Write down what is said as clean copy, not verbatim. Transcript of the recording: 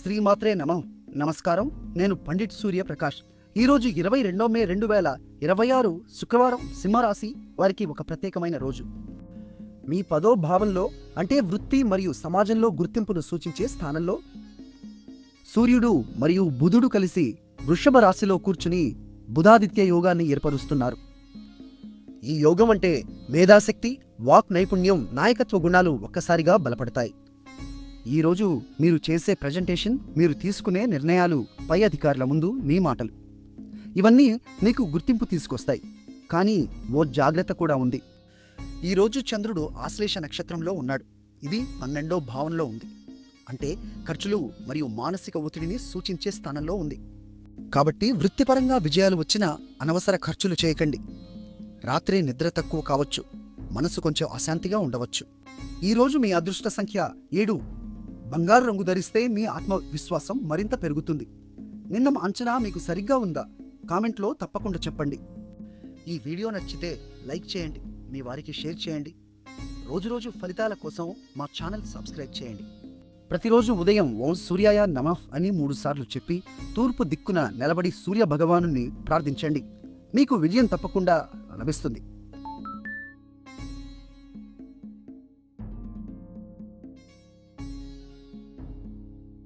శ్రీమాత్రే నమః. నమస్కారం. నేను పండిట్ సూర్యప్రకాష్. ఈరోజు 22 మే 2026 శుక్రవారం. సింహరాశి వారికి ఒక ప్రత్యేకమైన రోజు. మీ 10వ భావంలో అంటే వృత్తి మరియు సమాజంలో గుర్తింపును సూచించే స్థానంలో సూర్యుడు మరియు బుధుడు కలిసి వృషభ రాశిలో కూర్చుని బుధాదిత్య యోగాన్ని ఏర్పరుస్తున్నారు. ఈ యోగం అంటే మేధాశక్తి, వాక్ నైపుణ్యం, నాయకత్వ గుణాలు ఒక్కసారిగా బలపడతాయి. ఈరోజు మీరు చేసే ప్రజెంటేషన్, మీరు తీసుకునే నిర్ణయాలు పై అధికారుల ముందు మీ మాటలు, ఇవన్నీ మీకు గుర్తింపు తీసుకొస్తాయి. కానీ ఓ జాగ్రత్త కూడా ఉంది. ఈరోజు చంద్రుడు ఆశ్లేష నక్షత్రంలో ఉన్నాడు. ఇది 12వ భావంలో ఉంది. అంటే ఖర్చులు మరియు మానసిక ఒత్తిడిని సూచించే స్థానంలో ఉంది. కాబట్టి వృత్తిపరంగా విజయాలు వచ్చినా అనవసర ఖర్చులు చేయకండి. రాత్రి నిద్ర తక్కువ కావచ్చు, మనసు కొంచెం అశాంతిగా ఉండవచ్చు. ఈరోజు మీ అదృష్ట సంఖ్య 7. బంగారు రంగు ధరిస్తే మీ ఆత్మవిశ్వాసం మరింత పెరుగుతుంది. నిన్న మా అంచనా మీకు సరిగ్గా ఉందా? కామెంట్లో తప్పకుండా చెప్పండి. ఈ వీడియో నచ్చితే లైక్ చేయండి, మీ వారికి షేర్ చేయండి. రోజు ఫలితాల కోసం మా ఛానల్ సబ్స్క్రైబ్ చేయండి. ప్రతిరోజు ఉదయం ఓం సూర్యాయ నమః అని 3 సార్లు చెప్పి తూర్పు దిక్కున నిలబడి సూర్య భగవానుని ప్రార్థించండి. మీకు విజయం తప్పకుండా లభిస్తుంది.